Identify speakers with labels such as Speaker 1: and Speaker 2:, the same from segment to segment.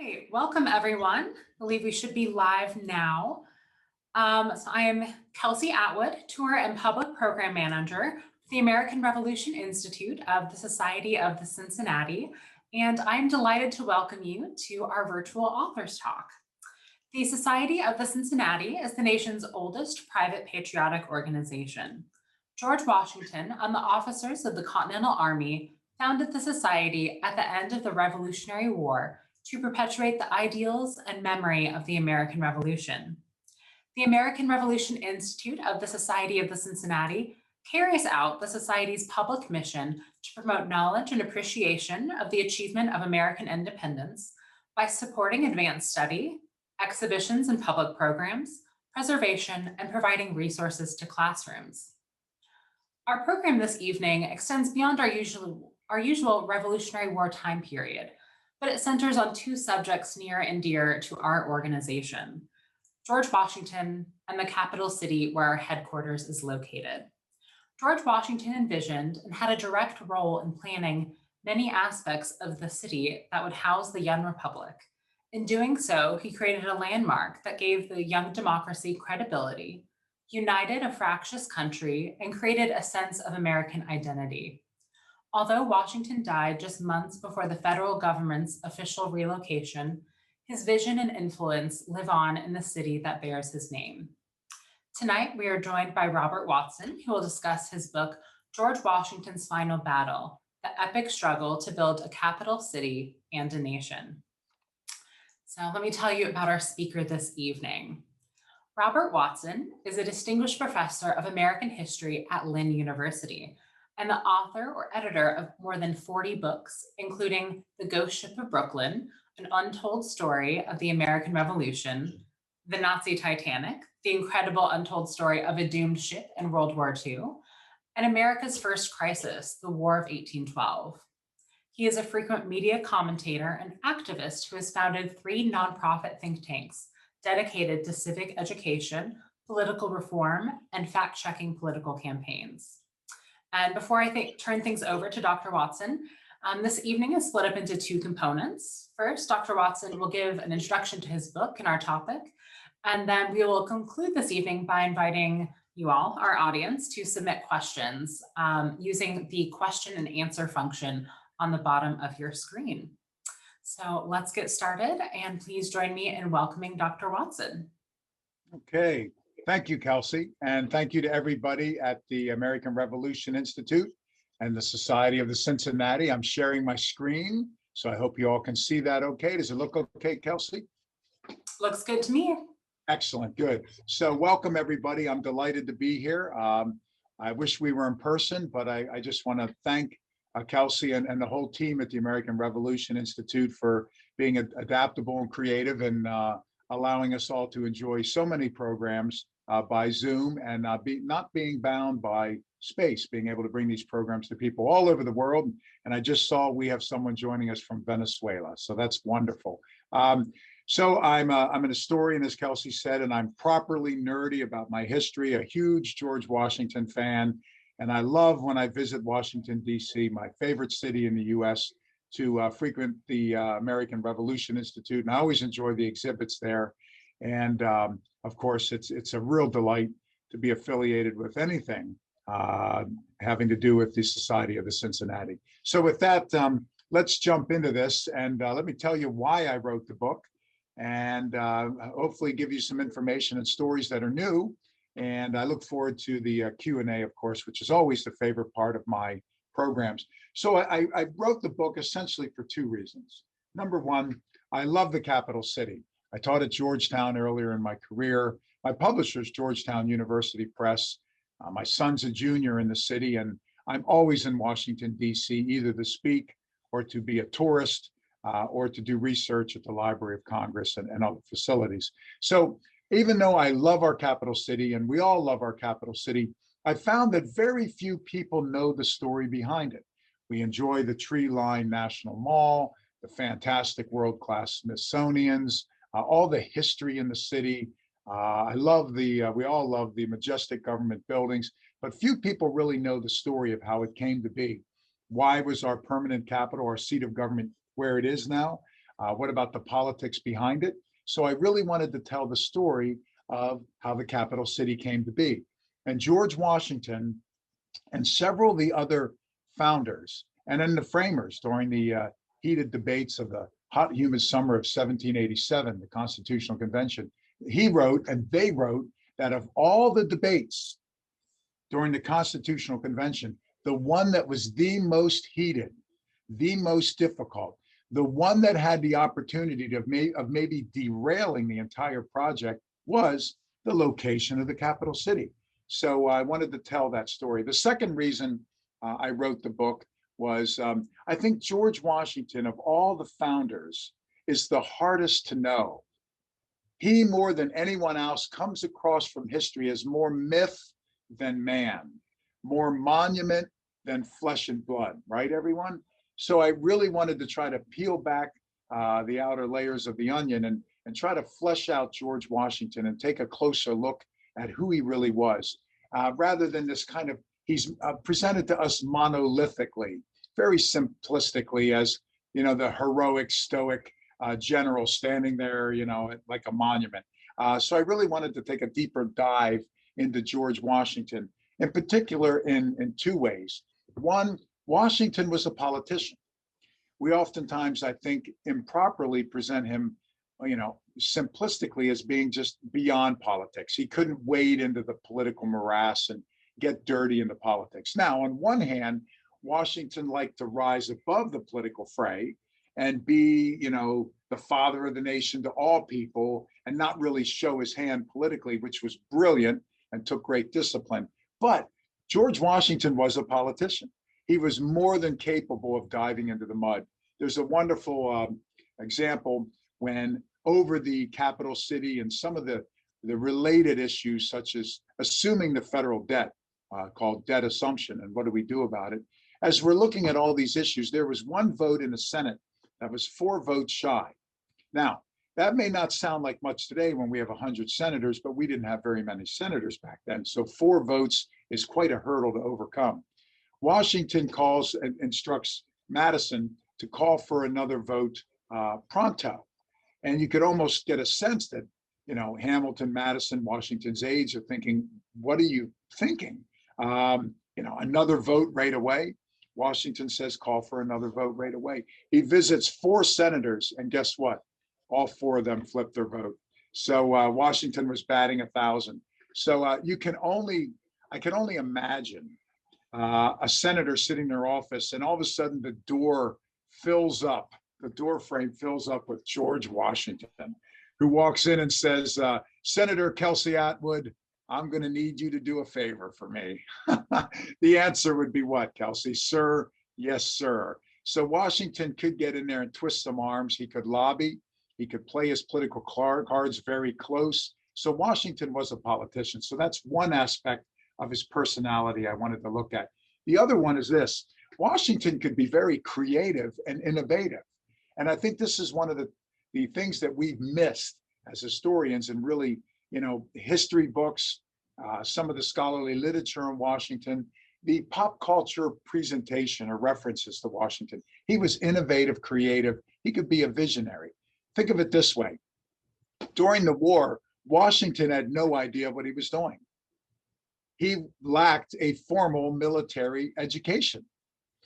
Speaker 1: Right, welcome everyone. I believe we should be live now. So I am Kelsey Atwood, Tour and Public Program Manager for the American Revolution Institute of the Society of the Cincinnati, and I'm delighted to welcome you to our virtual authors talk. The Society of the Cincinnati is the nation's oldest private patriotic organization. George Washington and the officers of the Continental Army founded the society at the end of the Revolutionary War to perpetuate the ideals and memory of the American Revolution. The American Revolution Institute of the Society of the Cincinnati carries out the Society's public mission to promote knowledge and appreciation of the achievement of American independence by supporting advanced study, exhibitions and public programs, preservation, and providing resources to classrooms. Our program this evening extends beyond our usual Revolutionary War time period, but it centers on two subjects near and dear to our organization: George Washington and the capital city where our headquarters is located. George Washington envisioned and had a direct role in planning many aspects of the city that would house the young republic. In doing so, he created a landmark that gave the young democracy credibility, united a fractious country, and created a sense of American identity. Although Washington died just months before the federal government's official relocation, his vision and influence live on in the city that bears his name. Tonight, we are joined by Robert Watson, who will discuss his book, George Washington's Final Battle, the epic struggle to build a capital city and a nation. So let me tell you about our speaker this evening. Robert Watson is a distinguished professor of American history at Lynn University and the author or editor of more than 40 books, including The Ghost Ship of Brooklyn, An Untold Story of the American Revolution, The Nazi Titanic, The Incredible Untold Story of a Doomed Ship in World War II, and America's First Crisis, The War of 1812. He is a frequent media commentator and activist who has founded 3 nonprofit think tanks dedicated to civic education, political reform, and fact-checking political campaigns. And before I turn things over to Dr. Watson, this evening is split up into 2 components. First, Dr. Watson will give an introduction to his book and our topic, and then we will conclude this evening by inviting you all, our audience, to submit questions using the question and answer function on the bottom of your screen. So let's get started, and please join me in welcoming Dr. Watson.
Speaker 2: Okay, thank you, Kelsey, and thank you to everybody at the American Revolution Institute and the Society of the Cincinnati. I'm sharing my screen, so I hope you all can see that okay. Does it look okay, Kelsey?
Speaker 1: Looks good to me.
Speaker 2: Excellent, good. So welcome, everybody. I'm delighted to be here. I wish we were in person, but I just want to thank Kelsey and the whole team at the American Revolution Institute for being adaptable and creative and allowing us all to enjoy so many programs by Zoom and not being bound by space, being able to bring these programs to people all over the world. And I just saw we have someone joining us from Venezuela, so that's wonderful. So I'm an historian, as Kelsey said, and I'm properly nerdy about my history, a huge George Washington fan. And I love when I visit Washington, D.C., my favorite city in the U.S., to frequent the American Revolution Institute. And I always enjoy the exhibits there. And of course, it's a real delight to be affiliated with anything having to do with the Society of the Cincinnati. So with that, let's jump into this. And let me tell you why I wrote the book and hopefully give you some information and stories that are new. And I look forward to the Q&A, of course, which is always the favorite part of my programs. So I wrote the book essentially for 2 reasons. Number one, I love the capital city. I taught at Georgetown earlier in my career. My publisher is Georgetown University Press. My son's a junior in the city, and I'm always in Washington, D.C., either to speak or to be a tourist or to do research at the Library of Congress and other facilities. So even though I love our capital city, and we all love our capital city, I found that very few people know the story behind it. We enjoy the tree-lined National Mall, the fantastic world-class Smithsonian's, all the history in the city. We all love the majestic government buildings, but few people really know the story of how it came to be. Why was our permanent capital, our seat of government, where it is now? What about the politics behind it? So I really wanted to tell the story of how the capital city came to be. And George Washington and several of the other founders and then the framers during the heated debates of the hot, humid summer of 1787, the Constitutional Convention, he wrote and they wrote that of all the debates during the Constitutional Convention, the one that was the most heated, the most difficult, the one that had the opportunity of maybe derailing the entire project was the location of the capital city. So I wanted to tell that story. The second reason I wrote the book was I think George Washington, of all the founders, is the hardest to know. He, more than anyone else, comes across from history as more myth than man, more monument than flesh and blood, right, everyone? So I really wanted to try to peel back the outer layers of the onion and try to flesh out George Washington and take a closer look at who he really was, rather than this kind of, he's presented to us monolithically, very simplistically as, you know, the heroic, stoic general standing there, you know, like a monument. So I really wanted to take a deeper dive into George Washington, in particular in two ways. One, Washington was a politician. We oftentimes, I think, improperly present him, you know, simplistically as being just beyond politics. He couldn't wade into the political morass and get dirty into politics. Now, on one hand, Washington liked to rise above the political fray and be, you know, the father of the nation to all people and not really show his hand politically, which was brilliant and took great discipline. But George Washington was a politician. He was more than capable of diving into the mud. There's a wonderful example when over the capital city and some of the related issues, such as assuming the federal debt, called debt assumption, and what do we do about it? As we're looking at all these issues, there was one vote in the Senate that was 4 votes shy. Now, that may not sound like much today when we have 100 senators, but we didn't have very many senators back then. So 4 votes is quite a hurdle to overcome. Washington calls and instructs Madison to call for another vote pronto. And you could almost get a sense that, you know, Hamilton, Madison, Washington's aides are thinking, what are you thinking? You know, another vote right away. Washington says, call for another vote right away. He visits 4 senators, and guess what? All 4 of them flipped their vote. So Washington was batting 1,000. So I can only imagine a senator sitting in their office, and all of a sudden the door frame fills up with George Washington, who walks in and says, Senator Kelsey Atwood, I'm going to need you to do a favor for me. The answer would be what, Kelsey? Sir, yes, sir. So Washington could get in there and twist some arms. He could lobby. He could play his political cards very close. So Washington was a politician. So that's one aspect of his personality I wanted to look at. The other one is this. Washington could be very creative and innovative. And I think this is one of the things that we've missed as historians and really, you know, history books, some of the scholarly literature on Washington, the pop culture presentation or references to Washington. He was innovative, creative. He could be a visionary. Think of it this way. During the war, Washington had no idea what he was doing. He lacked a formal military education,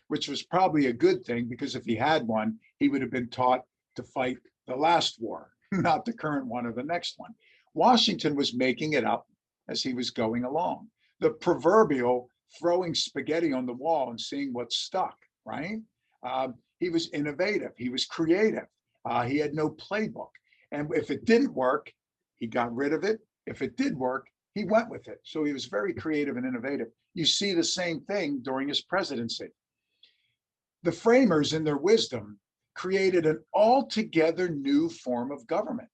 Speaker 2: which was probably a good thing, because if he had one, he would have been taught to fight the last war, not the current one or the next one. Washington was making it up as he was going along. The proverbial throwing spaghetti on the wall and seeing what stuck, right? He was innovative. He was creative. He had no playbook. And if it didn't work, he got rid of it. If it did work, he went with it. So he was very creative and innovative. You see the same thing during his presidency. The framers, in their wisdom, created an altogether new form of government.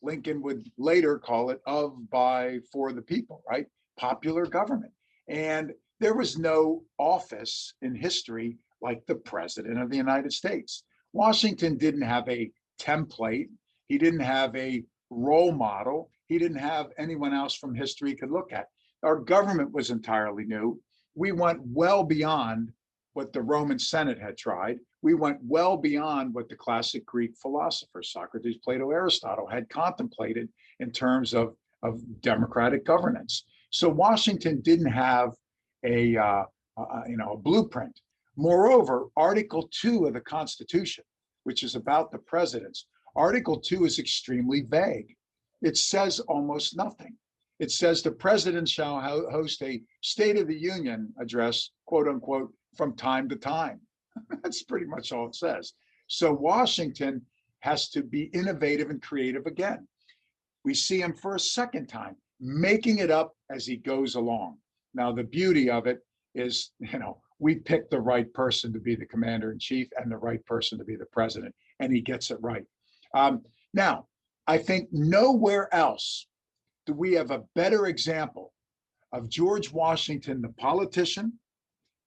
Speaker 2: Lincoln would later call it of, by, for the people, right? Popular government. And there was no office in history like the President of the United States. Washington didn't have a template. He didn't have a role model. He didn't have anyone else from history he could look at. Our government was entirely new. We went well beyond what the Roman Senate had tried. We went well beyond what the classic Greek philosophers, Socrates, Plato, Aristotle, had contemplated in terms of democratic governance. So Washington didn't have a blueprint. Moreover, Article 2 of the Constitution, which is about the presidents, Article 2 is extremely vague. It says almost nothing. It says the president shall host a State of the Union address, quote unquote, from time to time. That's pretty much all it says. So Washington has to be innovative and creative again. We see him for a second time, making it up as he goes along. Now, the beauty of it is, we picked the right person to be the commander in chief and the right person to be the president, and he gets it right. Now, I think nowhere else do we have a better example of George Washington, the politician,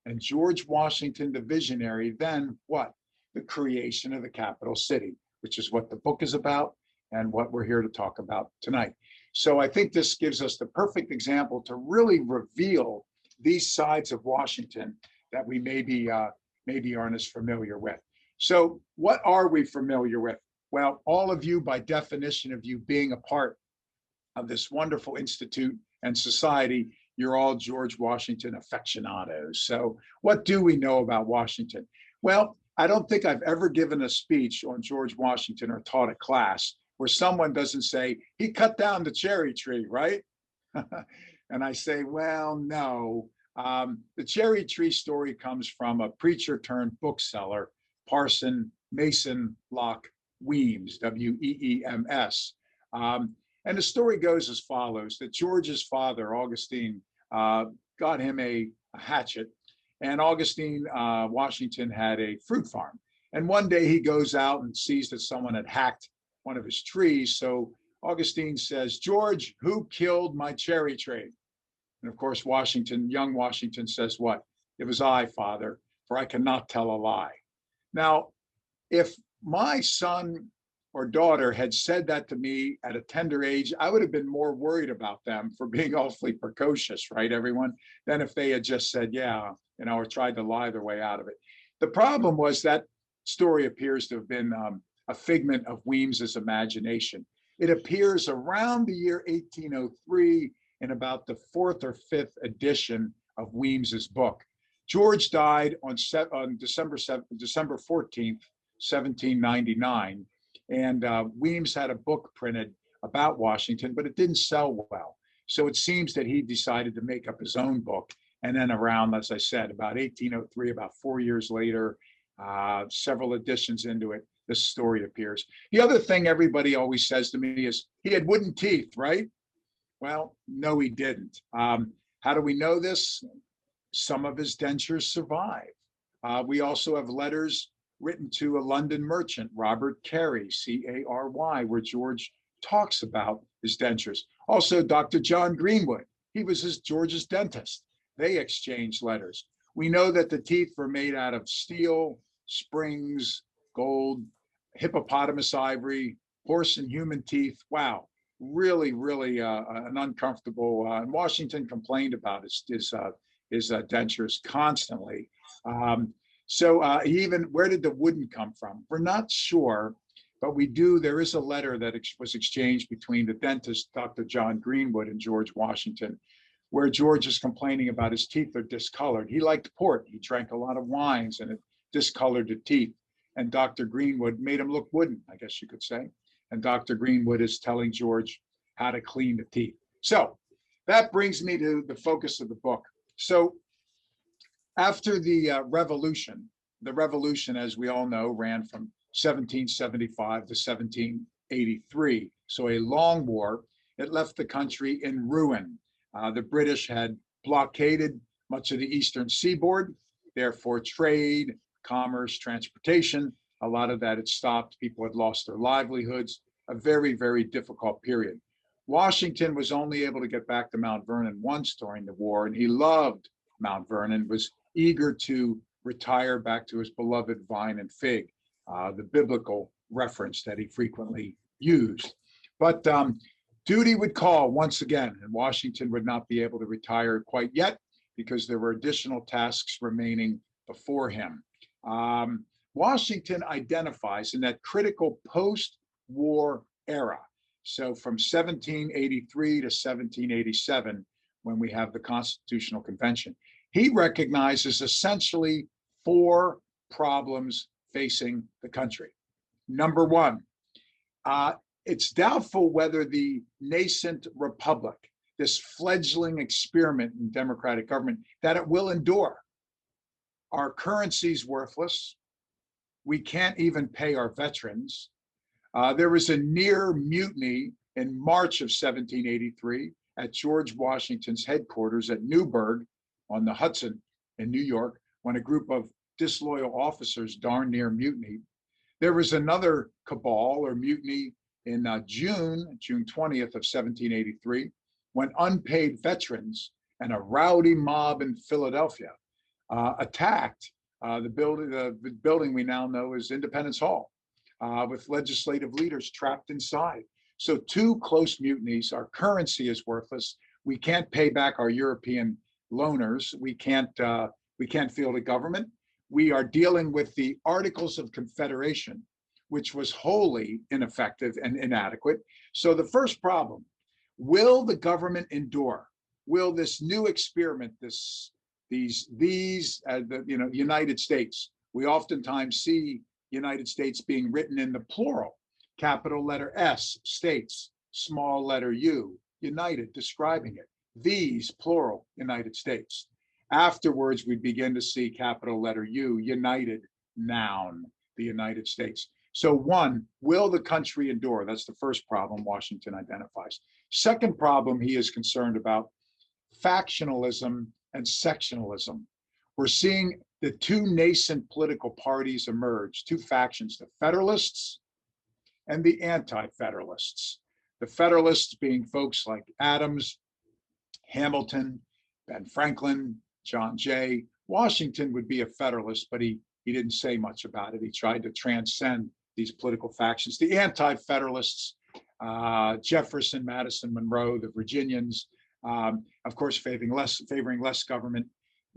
Speaker 2: and George Washington, the visionary, than what? The creation of the capital city, which is what the book is about and what we're here to talk about tonight. So I think this gives us the perfect example to really reveal these sides of Washington that we maybe aren't as familiar with. So what are we familiar with? Well, all of you, by definition of you being a part of this wonderful institute and society, you're all George Washington aficionados. So what do we know about Washington? Well, I don't think I've ever given a speech on George Washington or taught a class where someone doesn't say, he cut down the cherry tree, right? And I say, well, no. The cherry tree story comes from a preacher turned bookseller, Parson Mason Locke Weems, W-E-E-M-S. And the story goes as follows, that George's father, Augustine, got him a hatchet, and Augustine Washington had a fruit farm. And one day he goes out and sees that someone had hacked one of his trees. So Augustine says, George, who killed my cherry tree? And of course, young Washington says what? It was I, father, for I cannot tell a lie. Now, if my son or daughter had said that to me at a tender age, I would have been more worried about them for being awfully precocious, right, everyone, than if they had just said, yeah, or tried to lie their way out of it. The problem was that story appears to have been a figment of Weems's imagination. It appears around the year 1803 in about the 4th or 5th edition of Weems's book. George died on December 14th, 1799. And Weems had a book printed about Washington, but it didn't sell well. So it seems that he decided to make up his own book. And then around, as I said, about 1803, about 4 years later, several editions into it, this story appears. The other thing everybody always says to me is, he had wooden teeth, right? Well, no, he didn't. How do we know this? Some of his dentures survive. We also have letters written to a London merchant, Robert Carey, C-A-R-Y, where George talks about his dentures. Also, Dr. John Greenwood, he was George's dentist. They exchanged letters. We know that the teeth were made out of steel, springs, gold, hippopotamus ivory, horse and human teeth. Wow, really, really an uncomfortable, and Washington complained about his dentures constantly. So even, where did the wooden come from? We're not sure, but there is a letter that was exchanged between the dentist, Dr. John Greenwood, and George Washington, where George is complaining about his teeth are discolored. He liked port. He drank a lot of wines and it discolored the teeth. And Dr. Greenwood made him look wooden, I guess you could say. And Dr. Greenwood is telling George how to clean the teeth. So that brings me to the focus of the book. So after the revolution, as we all know, ran from 1775 to 1783. So a long war. It left the country in ruin. The British had blockaded much of the eastern seaboard. Therefore, trade, commerce, transportation, a lot of that had stopped. People had lost their livelihoods. A very, very difficult period. Washington was only able to get back to Mount Vernon once during the war, and he loved Mount Vernon, was eager to retire back to his beloved vine and fig, the biblical reference that he frequently used. But duty would call once again, and Washington would not be able to retire quite yet because there were additional tasks remaining before him. Washington identifies in that critical post-war era. So from 1783 to 1787, when we have the Constitutional Convention, he recognizes essentially four problems facing the country. Number one, it's doubtful whether the nascent republic, this fledgling experiment in democratic government, that it will endure. Our currency's worthless. We can't even pay our veterans. There was a near mutiny in March of 1783 at George Washington's headquarters at Newburgh on the Hudson in New York, when a group of disloyal officers darn near mutinied. There was another cabal or mutiny in June 20th of 1783, when unpaid veterans and a rowdy mob in Philadelphia attacked the building we now know as Independence Hall, with legislative leaders trapped inside. So two close mutinies. Our currency is worthless. We can't pay back our European loaners. We can't field a government. We are dealing with the Articles of Confederation, which was wholly ineffective and inadequate. So the first problem, will the government endure? Will this new experiment, these United States, we oftentimes see United States being written in the plural, capital letter S, states, small letter U, united, describing it. These, plural, United States. Afterwards, we begin to see capital letter U, united, noun, the United States. So one, will the country endure? That's the first problem Washington identifies. Second problem he is concerned about, factionalism and sectionalism. We're seeing the two nascent political parties emerge, two factions, the Federalists and the Anti-Federalists. The Federalists being folks like Adams, Hamilton, Ben Franklin, John Jay. Washington would be a Federalist, but he didn't say much about it. He tried to transcend these political factions. The Anti-Federalists, Jefferson, Madison, Monroe, the Virginians, of course, favoring less government.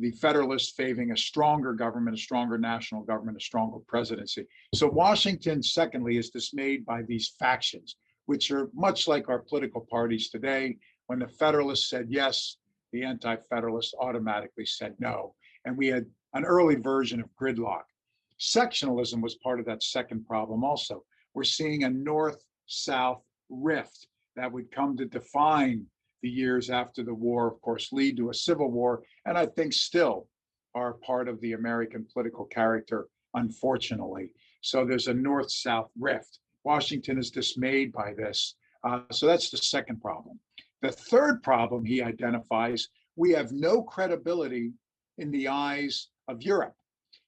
Speaker 2: The Federalists favoring a stronger government, a stronger national government, a stronger presidency. So Washington, secondly, is dismayed by these factions, which are much like our political parties today. When the Federalists said yes, the Anti-Federalists automatically said no. And we had an early version of gridlock. Sectionalism was part of that second problem also. We're seeing a north-south rift that would come to define the years after the war, of course, lead to a civil war, and I think still are part of the American political character, unfortunately. So there's a north-south rift. Washington is dismayed by this. So that's the second problem. The third problem he identifies, we have no credibility in the eyes of Europe.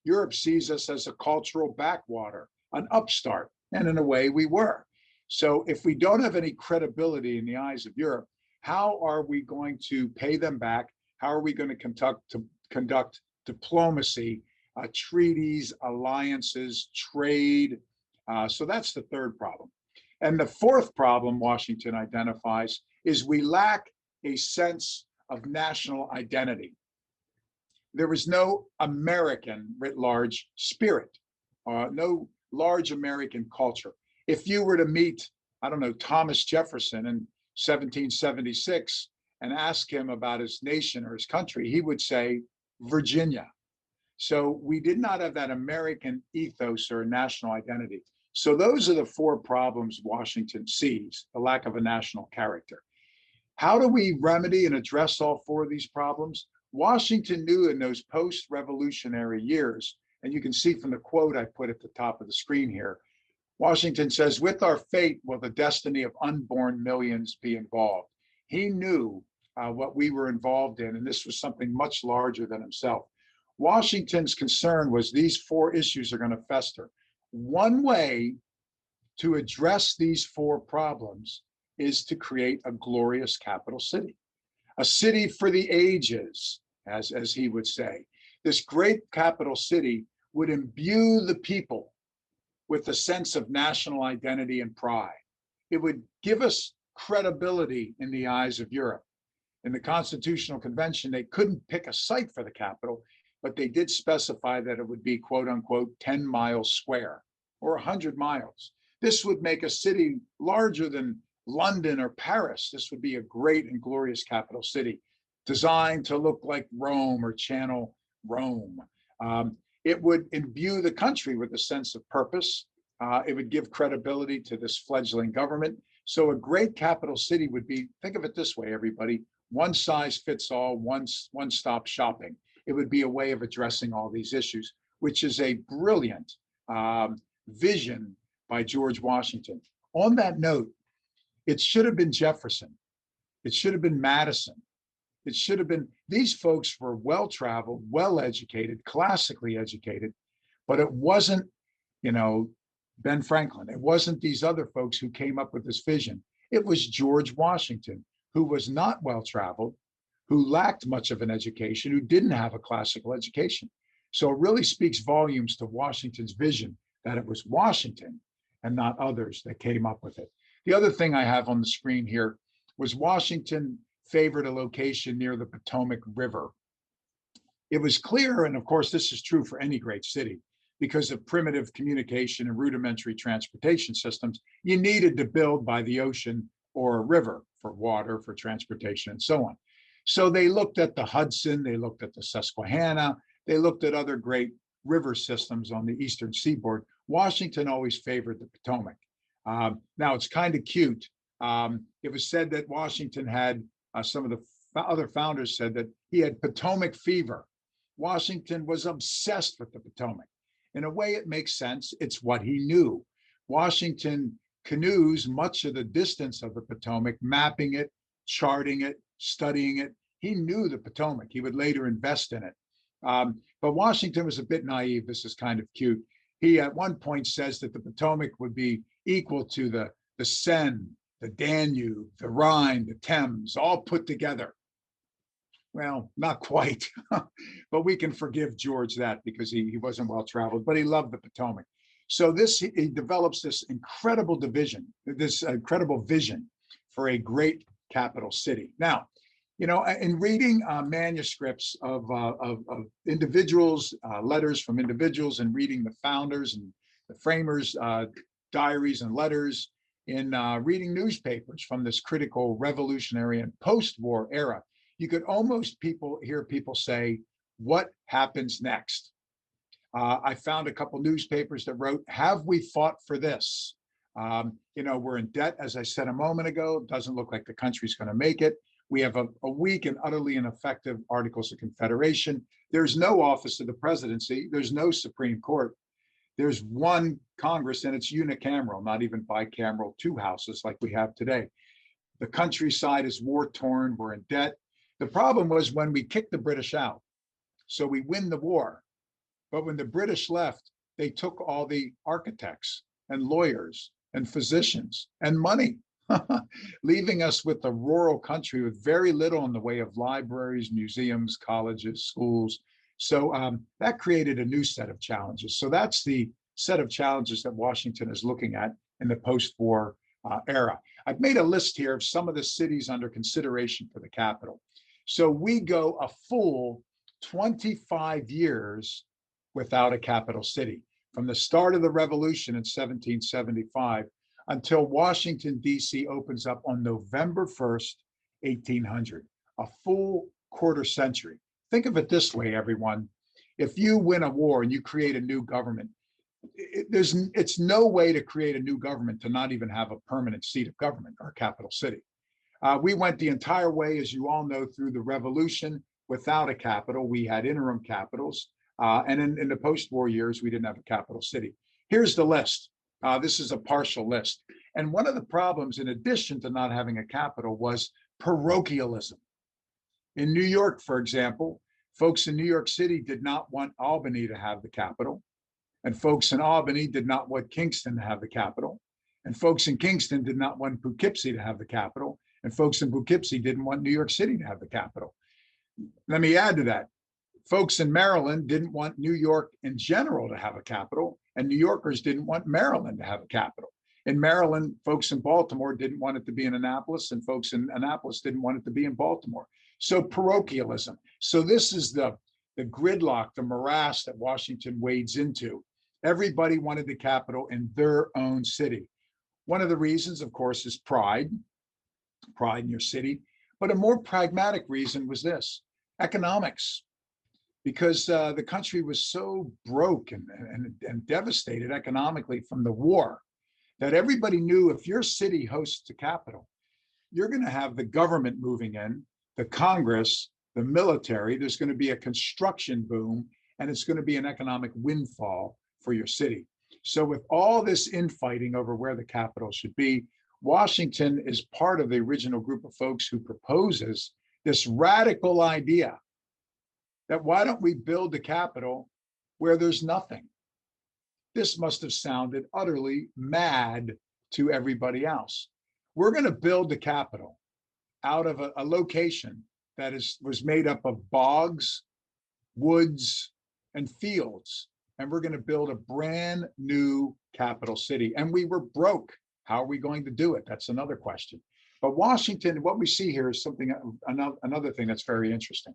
Speaker 2: Europe sees us as a cultural backwater, an upstart, and in a way we were. So if we don't have any credibility in the eyes of Europe, how are we going to pay them back? How are we going to conduct diplomacy, treaties, alliances, trade? So that's the third problem. And the fourth problem Washington identifies is we lack a sense of national identity. There was no American writ large spirit, no large American culture. If you were to meet, I don't know, Thomas Jefferson in 1776 and ask him about his nation or his country, he would say Virginia. So we did not have that American ethos or national identity. So those are the four problems Washington sees, the lack of a national character. How do we remedy and address all four of these problems? Washington knew in those post-revolutionary years, and you can see from the quote I put at the top of the screen here, Washington says, with our fate will the destiny of unborn millions be involved. He knew what we were involved in, and this was something much larger than himself. Washington's concern was these four issues are going to fester. One way to address these four problems is to create a glorious capital city, a city for the ages, as he would say. This great capital city would imbue the people with a sense of national identity and pride. It would give us credibility in the eyes of Europe. In the Constitutional Convention, they couldn't pick a site for the capital but they did specify that it would be quote unquote 10 miles square or 100 miles. This would make a city larger than London or Paris. This would be a great and glorious capital city, designed to look like Rome or channel Rome. It would imbue the country with a sense of purpose. It would give credibility to this fledgling government. So a great capital city would be, think of it this way, everybody, one size fits all, one-stop shopping. It would be a way of addressing all these issues, which is a brilliant vision by George Washington. On that note, it should have been Jefferson. It should have been Madison. It should have been, these folks were well-traveled, well-educated, classically educated, but it wasn't, Ben Franklin. It wasn't these other folks who came up with this vision. It was George Washington, who was not well-traveled, who lacked much of an education, who didn't have a classical education. So it really speaks volumes to Washington's vision that it was Washington and not others that came up with it. The other thing I have on the screen here was Washington favored a location near the Potomac River. It was clear, and of course this is true for any great city, because of primitive communication and rudimentary transportation systems, you needed to build by the ocean or a river for water, for transportation, and so on. So they looked at the Hudson, they looked at the Susquehanna, they looked at other great river systems on the eastern seaboard. Washington always favored the Potomac. Now it's kind of cute. It was said that Washington had, some of the other founders said that he had Potomac fever. Washington was obsessed with the Potomac. In a way, it makes sense. It's what he knew. Washington canoes much of the distance of the Potomac, mapping it, charting it, studying it. He knew the Potomac. He would later invest in it. But Washington was a bit naive. This is kind of cute. He at one point says that the Potomac would be equal to the Seine, the Danube, the Rhine, the Thames, all put together. Well, not quite, but we can forgive George that because he wasn't well-traveled, but he loved the Potomac. So he develops this incredible this incredible vision for a great capital city. Now, in reading manuscripts of individuals, letters from individuals, and reading the founders and the framers' diaries and letters, in reading newspapers from this critical revolutionary and post-war era, you could almost hear people say, what happens next? I found a couple newspapers that wrote, have we fought for this? We're in debt, as I said a moment ago. It doesn't look like the country's going to make it. We have a weak and utterly ineffective Articles of Confederation. There's no office of the presidency. There's no Supreme Court. There's one Congress, and it's unicameral, not even bicameral, two houses like we have today. The countryside is war-torn. We're in debt. The problem was when we kicked the British out, so we win the war. But when the British left, they took all the architects and lawyers and physicians and money, leaving us with a rural country with very little in the way of libraries, museums, colleges, schools. So that created a new set of challenges. So that's the set of challenges that Washington is looking at in the post-war era. I've made a list here of some of the cities under consideration for the capital. So we go a full 25 years without a capital city, from the start of the revolution in 1775 until Washington, D.C. opens up on November 1st, 1800, a full quarter century. Think of it this way, everyone. If you win a war and you create a new government, it's no way to create a new government to not even have a permanent seat of government or capital city. We went the entire way, as you all know, through the revolution without a capital. We had interim capitals. And in the post-war years, we didn't have a capital city. Here's the list. This is a partial list. And one of the problems, in addition to not having a capital, was parochialism. In New York, for example, folks in New York City did not want Albany to have the capital. And folks in Albany did not want Kingston to have the capital. And folks in Kingston did not want Poughkeepsie to have the capital. And folks in Poughkeepsie didn't want New York City to have the capital. Let me add to that. Folks in Maryland didn't want New York in general to have a capital, and New Yorkers didn't want Maryland to have a capital. In Maryland, folks in Baltimore didn't want it to be in Annapolis, and folks in Annapolis didn't want it to be in Baltimore. So parochialism. So this is the the gridlock, the morass that Washington wades into. Everybody wanted the capital in their own city. One of the reasons, of course, is pride in your city. But a more pragmatic reason was this: economics. Because the country was so broke and devastated economically from the war that everybody knew if your city hosts the capital, you're going to have the government moving in, the Congress, the military. There's going to be a construction boom, and it's going to be an economic windfall for your city. So with all this infighting over where the capital should be, Washington is part of the original group of folks who proposes this radical idea that why don't we build the capital where there's nothing? This must have sounded utterly mad to everybody else. We're going to build the capital out of a location that was made up of bogs, woods, and fields. And we're going to build a brand new capital city. And we were broke. How are we going to do it? That's another question. But Washington, what we see here is something, another thing that's very interesting.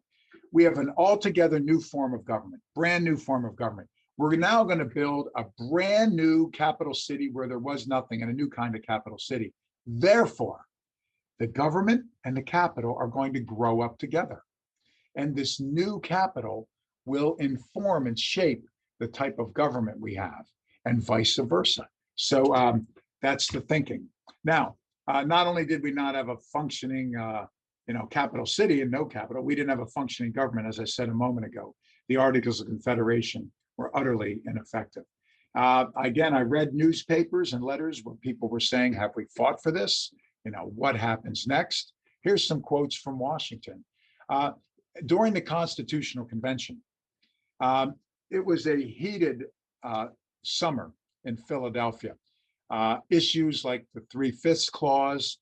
Speaker 2: We have an altogether new form of government, brand new form of government. We're now going to build a brand new capital city where there was nothing, and a new kind of capital city. Therefore, the government and the capital are going to grow up together. And this new capital will inform and shape the type of government we have, and vice versa. So that's the thinking. Now, not only did we not have a functioning capital city and no capital, we didn't have a functioning government, as I said a moment ago. The Articles of Confederation were utterly ineffective. Again, I read newspapers and letters where people were saying, have we fought for this? What happens next? Here's some quotes from Washington. During the Constitutional Convention, it was a heated summer in Philadelphia. Issues like the 3/5 clause,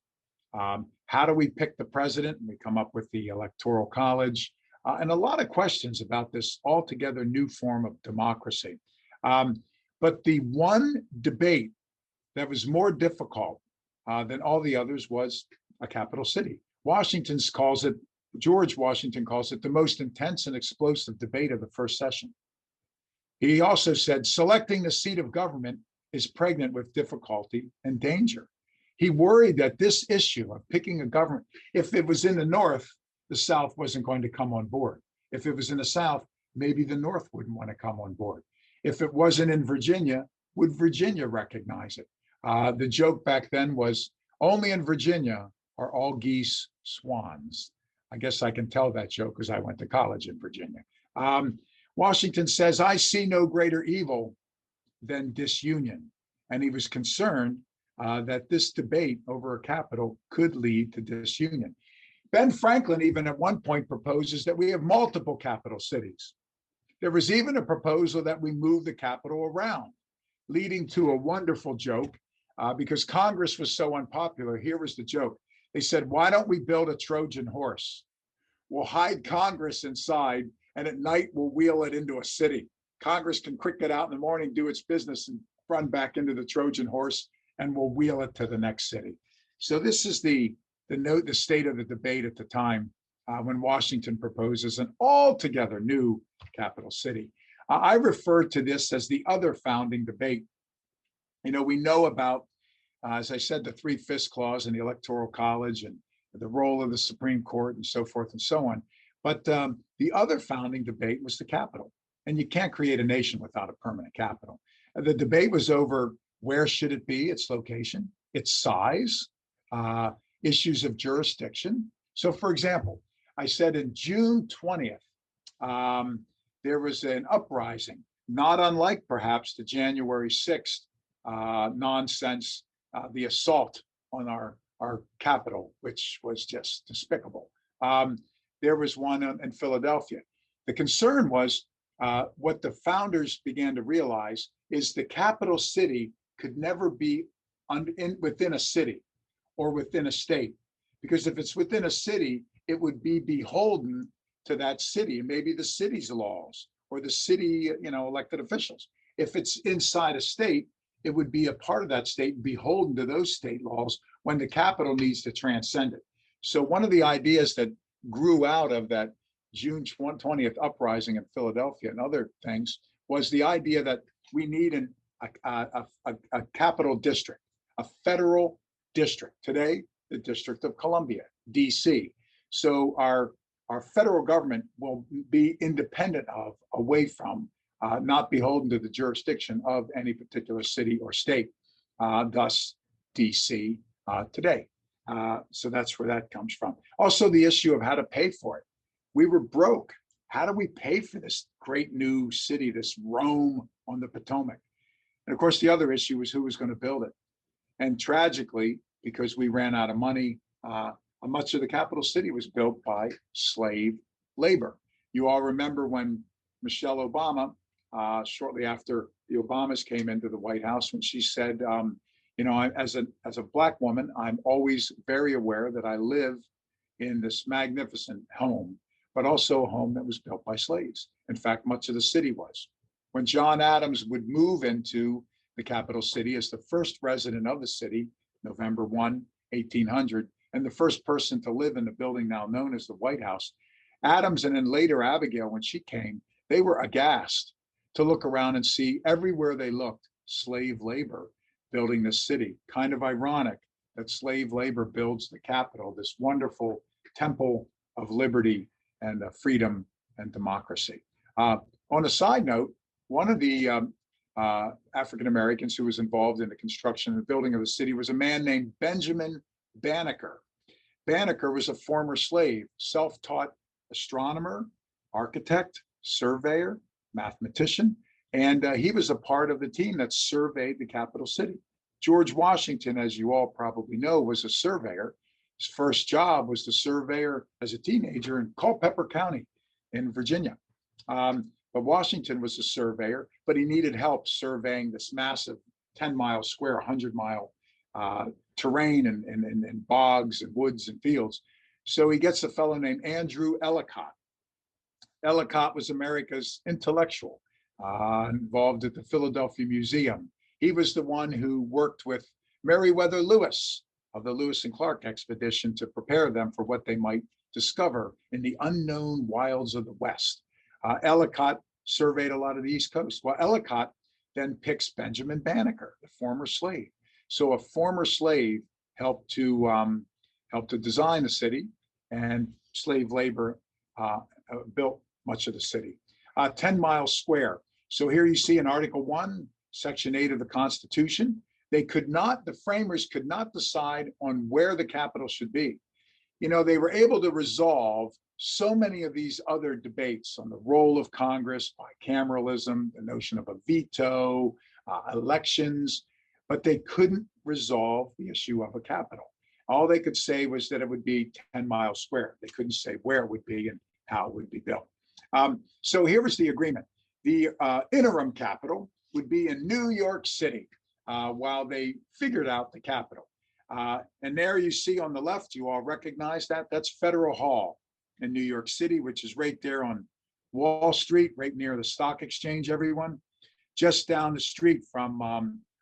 Speaker 2: how do we pick the president? And we come up with the Electoral College, and a lot of questions about this altogether new form of democracy. But the one debate that was more difficult than all the others was a capital city. George Washington calls it the most intense and explosive debate of the first session. He also said, selecting the seat of government is pregnant with difficulty and danger. He worried that this issue of picking a government, if it was in the North, the South wasn't going to come on board. If it was in the South, maybe the North wouldn't want to come on board. If it wasn't in Virginia, would Virginia recognize it? The joke back then was, only in Virginia are all geese swans. I guess I can tell that joke because I went to college in Virginia. Washington says, I see no greater evil than disunion. And he was concerned that this debate over a capital could lead to disunion. Ben Franklin even at one point proposes that we have multiple capital cities. There was even a proposal that we move the capital around, leading to a wonderful joke because Congress was so unpopular. Here was the joke. They said, why don't we build a Trojan horse? We'll hide Congress inside, and at night we'll wheel it into a city. Congress can quick get out in the morning, do its business, and run back into the Trojan horse, and we'll wheel it to the next city. So this is the state of the debate at the time when Washington proposes an altogether new capital city. I refer to this as the other founding debate. We know about, as I said, the 3/5 clause and the Electoral College and the role of the Supreme Court and so forth and so on. But the other founding debate was the capital. And you can't create a nation without a permanent capital. The debate was over where should it be, its location, its size, issues of jurisdiction. So for example, I said in June 20th, there was an uprising, not unlike perhaps the January 6th nonsense, the assault on our capital, which was just despicable. There was one in Philadelphia. The concern was what the founders began to realize is the capital city could never be within a city or within a state, because if it's within a city, it would be beholden to that city, maybe the city's laws or the city, elected officials. If it's inside a state, it would be a part of that state, beholden to those state laws when the capital needs to transcend it. So one of the ideas that grew out of that June 20th uprising in Philadelphia and other things was the idea that we need a capital district, a federal district. Today, the District of Columbia, DC. So our federal government will be independent of, away from, not beholden to the jurisdiction of any particular city or state, thus DC today. So that's where that comes from. Also, the issue of how to pay for it. We were broke. How do we pay for this great new city, this Rome on the Potomac? And of course, the other issue was who was going to build it. And tragically, because we ran out of money, much of the capital city was built by slave labor. You all remember when Michelle Obama, shortly after the Obamas came into the White House, when she said, you know, as a Black woman, I'm always very aware that I live in this magnificent home, but also a home that was built by slaves. In fact, much of the city was. When John Adams would move into the capital city as the first resident of the city, November 1, 1800, and the first person to live in the building now known as the White House, Adams and then later Abigail, when she came, they were aghast to look around and see everywhere they looked, slave labor building the city. Kind of ironic that slave labor builds the Capitol, this wonderful temple of liberty and freedom and democracy. On a side note, one of the African Americans who was involved in the construction and building of the city was a man named Benjamin Banneker. Banneker was a former slave, self-taught astronomer, architect, surveyor, mathematician, and he was a part of the team that surveyed the capital city. George Washington, as you all probably know, was a surveyor. His first job was to surveyor as a teenager in Culpeper County in Virginia. But Washington was a surveyor, but he needed help surveying this massive 10-mile square, 100-mile terrain and bogs and woods and fields. So he gets a fellow named Andrew Ellicott. Ellicott was America's intellectual, involved at the Philadelphia Museum. He was the one who worked with Meriwether Lewis of the Lewis and Clark expedition to prepare them for what they might discover in the unknown wilds of the West. Ellicott surveyed a lot of the East Coast. Well, Ellicott then picks Benjamin Banneker, the former slave. So a former slave helped to design the city, and slave labor built much of the city. 10 miles square. So here you see in Article 1, Section 8 of the Constitution, the framers could not decide on where the capital should be. You know, they were able to resolve so many of these other debates on the role of Congress, bicameralism, the notion of a veto, elections, but they couldn't resolve the issue of a capital. All they could say was that it would be 10 miles square. They couldn't say where it would be and how it would be built. So here was the agreement. The interim capital would be in New York City while they figured out the capital. And there you see on the left, you all recognize that, that's Federal Hall in New York City, which is right there on Wall Street, right near the stock exchange, everyone. Just down the street from,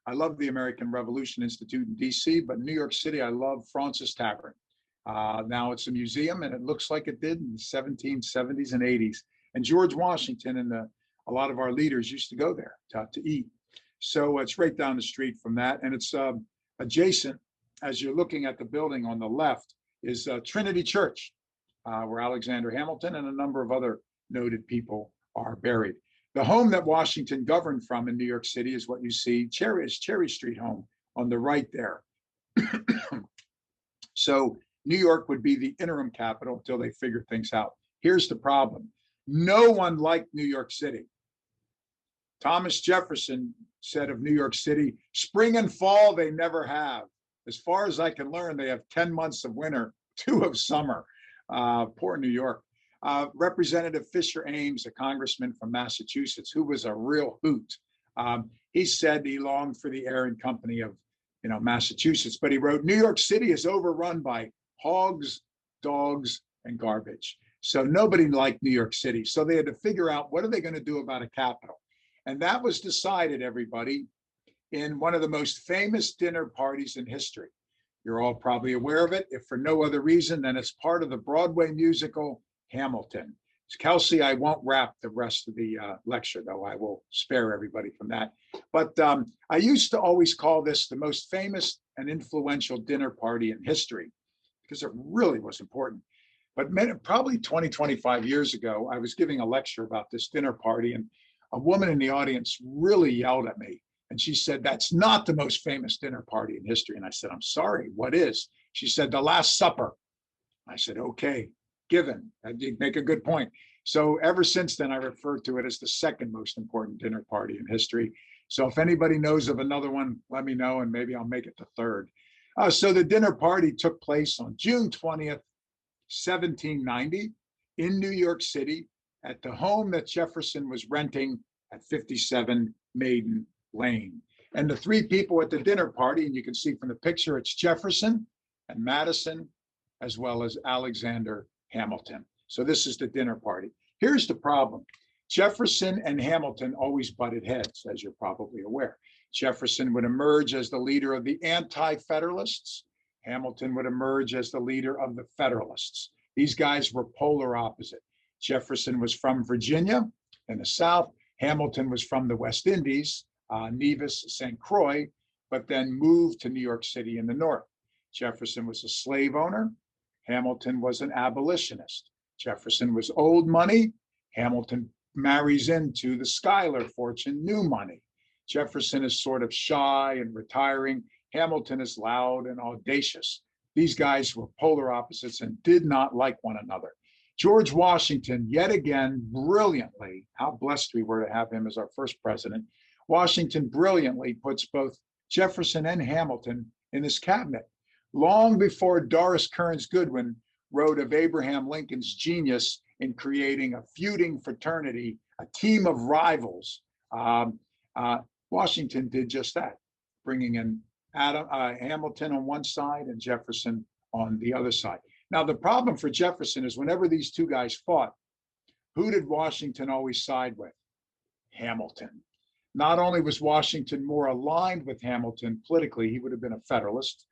Speaker 2: I love the American Revolution Institute in DC, but in New York City, I love Fraunces Tavern. Now it's a museum and it looks like it did in the 1770s and 80s. And George Washington and a lot of our leaders used to go there to eat. So it's right down the street from that. And it's adjacent, as you're looking at the building on the left, is Trinity Church, where Alexander Hamilton and a number of other noted people are buried. The home that Washington governed from in New York City is what you see, Cherry Street home on the right there. So New York would be the interim capital until they figured things out. Here's the problem. No one liked New York City. Thomas Jefferson said of New York City, spring and fall, they never have. As far as I can learn, they have 10 months of winter, 2 of summer. Poor New York. Representative Fisher Ames, a congressman from Massachusetts, who was a real hoot. He said he longed for the air and company of, Massachusetts, but he wrote, New York City is overrun by hogs, dogs, and garbage. So nobody liked New York City. So they had to figure out, what are they going to do about a capital? And that was decided, everybody, in one of the most famous dinner parties in history. You're all probably aware of it, if for no other reason than it's part of the Broadway musical Hamilton. Kelsey, I won't wrap the rest of the lecture, though. I will spare everybody from that. But I used to always call this the most famous and influential dinner party in history because it really was important. But probably 20, 25 years ago, I was giving a lecture about this dinner party, and a woman in the audience really yelled at me. And she said, "That's not the most famous dinner party in history." And I said, "I'm sorry, what is?" She said, "The Last Supper." I said, "Okay, given." You make a good point. So ever since then, I refer to it as the second most important dinner party in history. So if anybody knows of another one, let me know, and maybe I'll make it the third. So the dinner party took place on June 20th, 1790 in New York City at the home that Jefferson was renting at 57 Maiden Lane. And the three people at the dinner party, and you can see from the picture, it's Jefferson and Madison, as well as Alexander Hamilton. So this is the dinner party. Here's the problem. Jefferson and Hamilton always butted heads, as you're probably aware. Jefferson would emerge as the leader of the anti-Federalists. Hamilton would emerge as the leader of the Federalists. These guys were polar opposite. Jefferson was from Virginia in the South. Hamilton was from the West Indies, Nevis, St. Croix, but then moved to New York City in the North. Jefferson was a slave owner. Hamilton was an abolitionist. Jefferson was old money. Hamilton marries into the Schuyler fortune, new money. Jefferson is sort of shy and retiring. Hamilton is loud and audacious. These guys were polar opposites and did not like one another. George Washington, yet again, brilliantly, how blessed we were to have him as our first president, Washington brilliantly puts both Jefferson and Hamilton in his cabinet. Long before Doris Kearns Goodwin wrote of Abraham Lincoln's genius in creating a feuding fraternity, a team of rivals, Washington did just that, bringing in Hamilton on one side and Jefferson on the other side. Now, the problem for Jefferson is whenever these two guys fought, who did Washington always side with? Hamilton. Not only was Washington more aligned with Hamilton politically, he would have been a Federalist,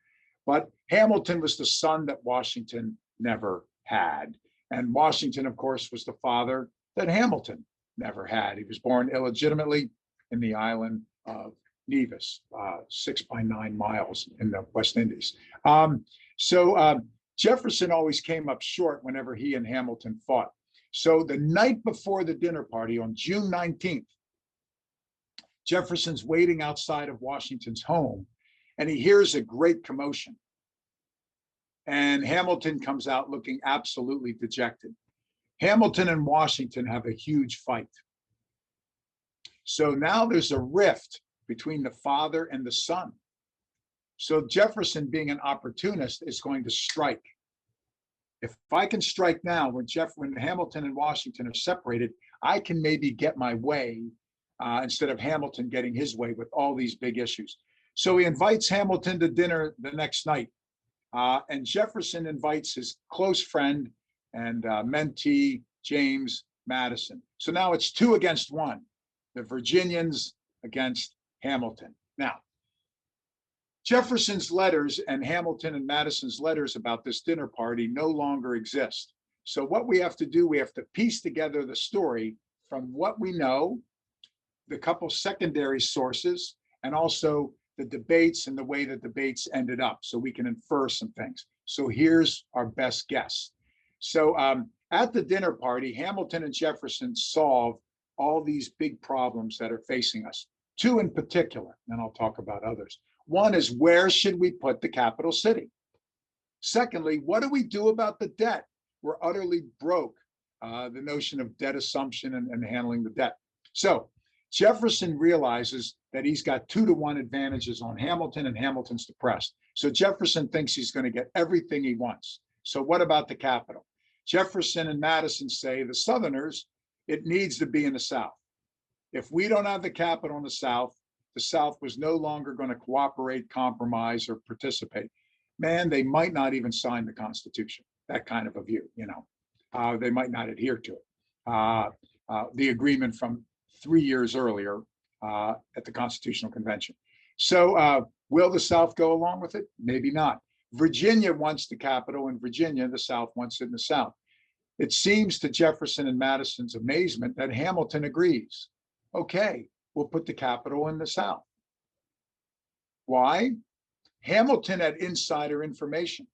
Speaker 2: but Hamilton was the son that Washington never had. And Washington, of course, was the father that Hamilton never had. He was born illegitimately in the island of Nevis, 6 by 9 miles in the West Indies. Jefferson always came up short whenever he and Hamilton fought. So the night before the dinner party on June 19th, Jefferson's waiting outside of Washington's home, and he hears a great commotion. And Hamilton comes out looking absolutely dejected. Hamilton and Washington have a huge fight. So now there's a rift between the father and the son. So Jefferson, being an opportunist, is going to strike. If I can strike now, when Hamilton and Washington are separated, I can maybe get my way instead of Hamilton getting his way with all these big issues. So he invites Hamilton to dinner the next night. And Jefferson invites his close friend and mentee, James Madison. So now it's 2 against 1, the Virginians against Hamilton. Now, Jefferson's letters and Hamilton and Madison's letters about this dinner party no longer exist. So what we have to do, we have to piece together the story from what we know, the couple secondary sources, and also the debates and the way the debates ended up, so we can infer some things. So here's our best guess. So at the dinner party, Hamilton and Jefferson solve all these big problems that are facing us. 2 in particular, and I'll talk about others. One is, where should we put the capital city? Secondly, what do we do about the debt? We're utterly broke. The notion of debt assumption and handling the debt. So Jefferson realizes that he's got 2-to-1 advantages on Hamilton, and Hamilton's depressed. So Jefferson thinks he's going to get everything he wants. So what about the capital? Jefferson and Madison say, the Southerners, it needs to be in the South. If we don't have the capital in the South was no longer going to cooperate, compromise, or participate. Man, they might not even sign the Constitution. That kind of a view, they might not adhere to it. The agreement from 3 years earlier at the Constitutional Convention. So will the South go along with it? Maybe not. Virginia wants the capital in Virginia. The South wants it in the South. It seems to Jefferson and Madison's amazement that Hamilton agrees. Okay, we'll put the capital in the South. Why? Hamilton had insider information.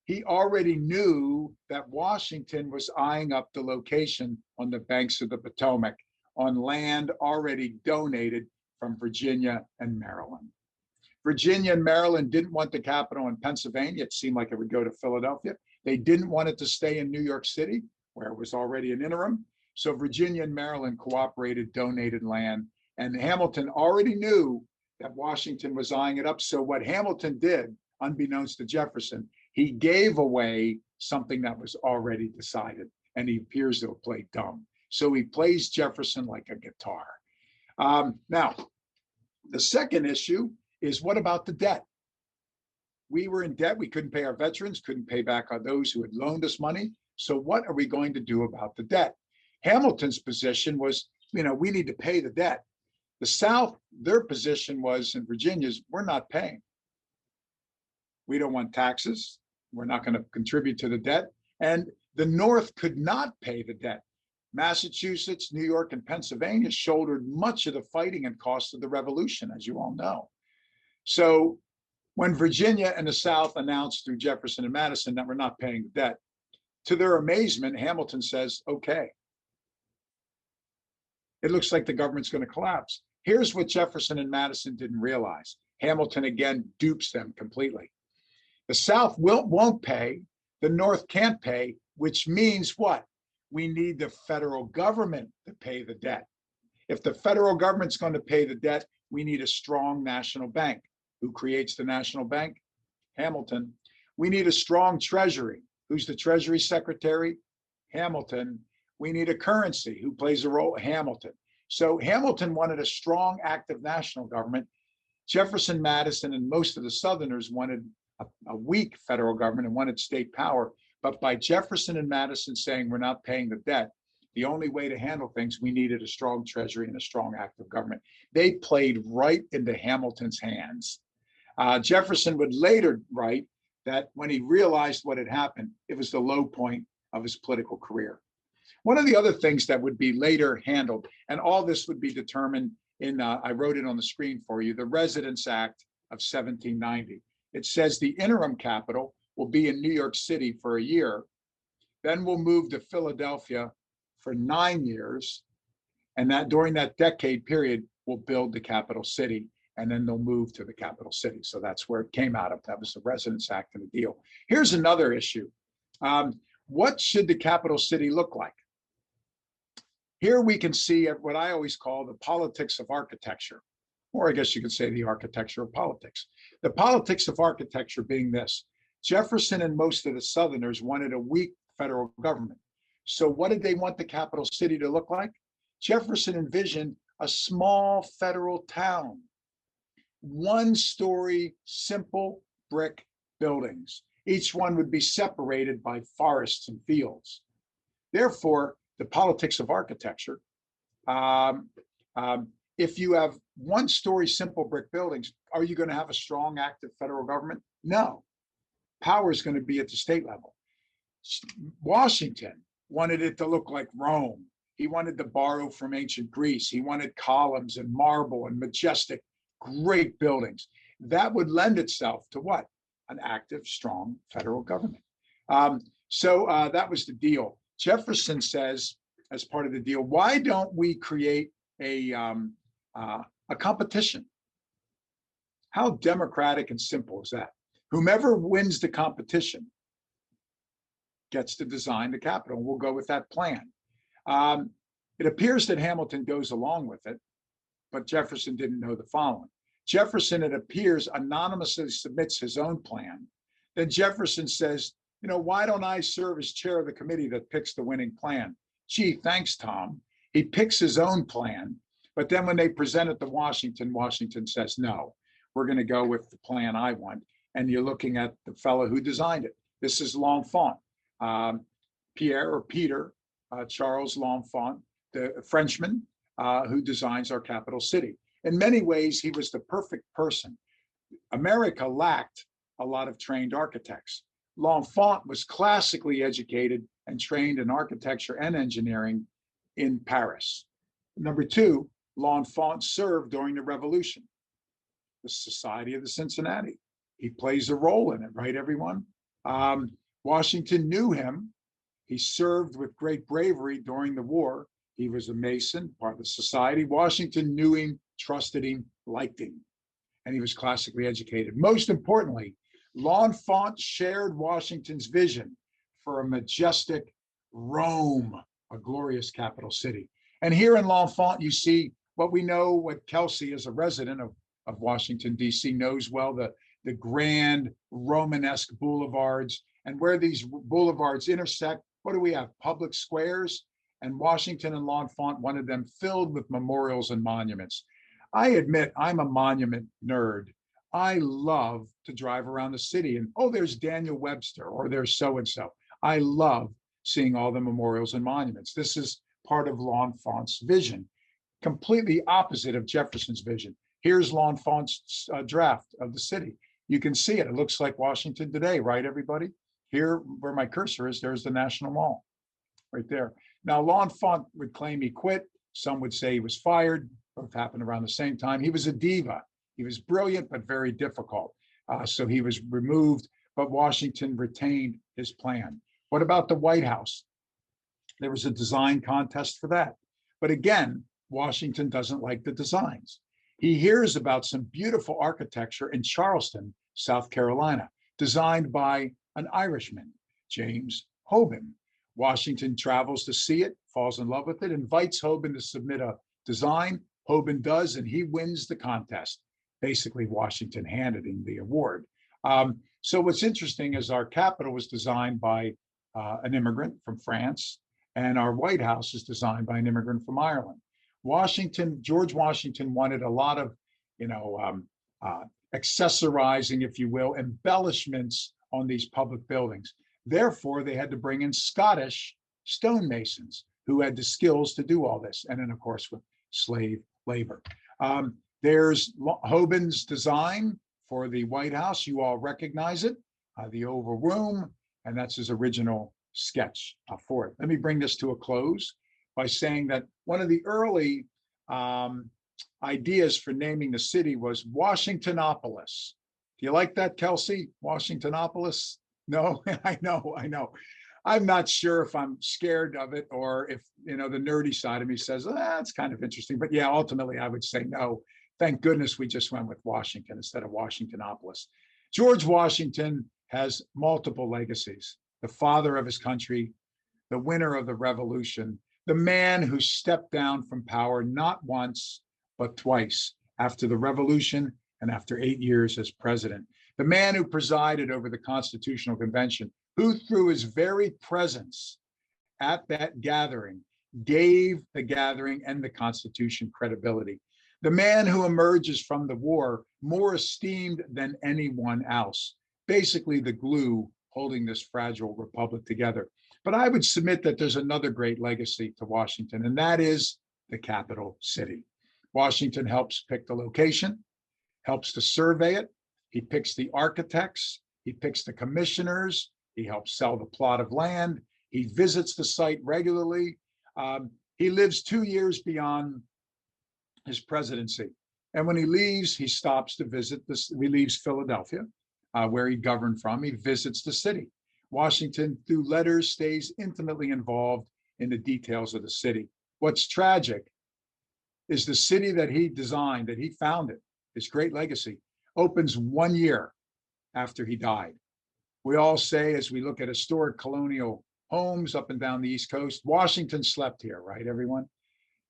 Speaker 2: He already knew that Washington was eyeing up the location on the banks of the Potomac on land already donated from Virginia and Maryland. Virginia and Maryland didn't want the capital in Pennsylvania. It seemed like it would go to Philadelphia. They didn't want it to stay in New York City, where it was already an interim. So Virginia and Maryland cooperated, donated land, and Hamilton already knew that Washington was eyeing it up. So what Hamilton did, unbeknownst to Jefferson, he gave away something that was already decided, and he appears to have played dumb. So he plays Jefferson like a guitar. Now, the second issue is, what about the debt? We were in debt. We couldn't pay our veterans, couldn't pay back on those who had loaned us money. So what are we going to do about the debt? Hamilton's position was, we need to pay the debt. The South, their position was, in Virginia's, we're not paying. We don't want taxes. We're not going to contribute to the debt. And the North could not pay the debt. Massachusetts, New York, and Pennsylvania shouldered much of the fighting and cost of the Revolution, as you all know. So when Virginia and the South announced through Jefferson and Madison that we're not paying the debt, to their amazement, Hamilton says, okay. It looks like the government's going to collapse. Here's what Jefferson and Madison didn't realize. Hamilton again dupes them completely. The South won't pay, the North can't pay, which means what? We need the federal government to pay the debt. If the federal government's going to pay the debt, we need a strong national bank. Who creates the national bank? Hamilton. We need a strong treasury. Who's the Treasury Secretary? Hamilton. We need a currency. Who plays a role? Hamilton. So Hamilton wanted a strong, active national government. Jefferson, Madison, and most of the Southerners wanted a weak federal government and wanted state power. But by Jefferson and Madison saying we're not paying the debt, the only way to handle things, we needed a strong treasury and a strong active government. They played right into Hamilton's hands. Jefferson would later write that when he realized what had happened, it was the low point of his political career. One of the other things that would be later handled, and all this would be determined in, I wrote it on the screen for you, the Residence Act of 1790. It says the interim capital will be in New York City for a year, then we'll move to Philadelphia for 9 years, and that during that decade period, we'll build the capital city, and then they'll move to the capital city. So that's where it came out of. That was the Residence Act and the deal. Here's another issue. What should the capital city look like? Here we can see what I always call the politics of architecture, or I guess you could say the architecture of politics. The politics of architecture being this: Jefferson and most of the Southerners wanted a weak federal government. So what did they want the capital city to look like? Jefferson envisioned a small federal town, one-story, simple brick buildings. Each one would be separated by forests and fields. Therefore, the politics of architecture, if you have one-story simple brick buildings, are you going to have a strong, active federal government? No. Power is going to be at the state level. Washington wanted it to look like Rome. He wanted to borrow from ancient Greece. He wanted columns and marble and majestic, great buildings. That would lend itself to what? An active, strong federal government. So that was the deal. Jefferson says, as part of the deal, why don't we create a competition? How democratic and simple is that? Whomever wins the competition gets to design the capital. We'll go with that plan. It appears that Hamilton goes along with it, but Jefferson didn't know the following. Jefferson, it appears, anonymously submits his own plan. Then Jefferson says, why don't I serve as chair of the committee that picks the winning plan? Gee, thanks, Tom. He picks his own plan, but then when they present it to Washington, Washington says, no, we're going to go with the plan I want. And you're looking at the fellow who designed it. This is L'Enfant, Peter Charles L'Enfant, the Frenchman who designs our capital city. In many ways, he was the perfect person. America lacked a lot of trained architects. L'Enfant was classically educated, and trained in architecture and engineering in Paris. Number two, L'Enfant served during the Revolution, the Society of the Cincinnati. He plays a role in it, right, everyone? Washington knew him. He served with great bravery during the war. He was a Mason, part of the society. Washington knew him, trusted him, liked him, and he was classically educated. Most importantly, L'Enfant shared Washington's vision for a majestic Rome, a glorious capital city. And here in L'Enfant, you see what we know, what Kelsey, as a resident of Washington, D.C., knows well, the grand Romanesque boulevards. And where these boulevards intersect, what do we have? Public squares. And Washington and L'Enfant wanted them filled with memorials and monuments. I admit I'm a monument nerd. I love to drive around the city and, oh, there's Daniel Webster, or there's so-and-so. I love seeing all the memorials and monuments. This is part of L'Enfant's vision, completely opposite of Jefferson's vision. Here's L'Enfant's draft of the city. You can see it. It looks like Washington today, right, everybody? Here, where my cursor is, there's the National Mall, right there. Now, L'Enfant would claim he quit. Some would say he was fired. Both happened around the same time. He was a diva. He was brilliant, but very difficult. So he was removed, but Washington retained his plan. What about the White House? There was a design contest for that. But again, Washington doesn't like the designs. He hears about some beautiful architecture in Charleston, South Carolina, designed by an Irishman, James Hoban. Washington travels to see it, falls in love with it, invites Hoban to submit a design. Hoban does, and he wins the contest. Basically, Washington handed him the award. So what's interesting is our Capitol was designed by an immigrant from France, and our White House is designed by an immigrant from Ireland. George Washington wanted a lot of, accessorizing, if you will, embellishments on these public buildings. Therefore, they had to bring in Scottish stonemasons who had the skills to do all this. And then, of course, with slave labor. There's Hoban's design for the White House. You all recognize it, the Oval Room, and that's his original sketch for it. Let me bring this to a close by saying that one of the early ideas for naming the city was Washingtonopolis. Do you like that, Kelsey? Washingtonopolis? No, I know. I'm not sure if I'm scared of it or if, the nerdy side of me says, that's kind of interesting. But yeah, ultimately, I would say no. Thank goodness we just went with Washington instead of Washingtonopolis. George Washington has multiple legacies. The father of his country, the winner of the Revolution, the man who stepped down from power not once, but twice after the Revolution and after 8 years as president. The man who presided over the Constitutional Convention, who through his very presence at that gathering gave the gathering and the Constitution credibility. The man who emerges from the war more esteemed than anyone else, basically the glue holding this fragile republic together. But I would submit that there's another great legacy to Washington, and that is the capital city. Washington helps pick the location, helps to survey it. He picks the architects, he picks the commissioners, he helps sell the plot of land, he visits the site regularly. He lives 2 years beyond his presidency. And when he leaves, he stops to visit this. He leaves Philadelphia, where he governed from. He visits the city. Washington, through letters, stays intimately involved in the details of the city. What's tragic is the city that he designed, that he founded, his great legacy, opens 1 year after he died. We all say, as we look at historic colonial homes up and down the East Coast, Washington slept here, right, everyone?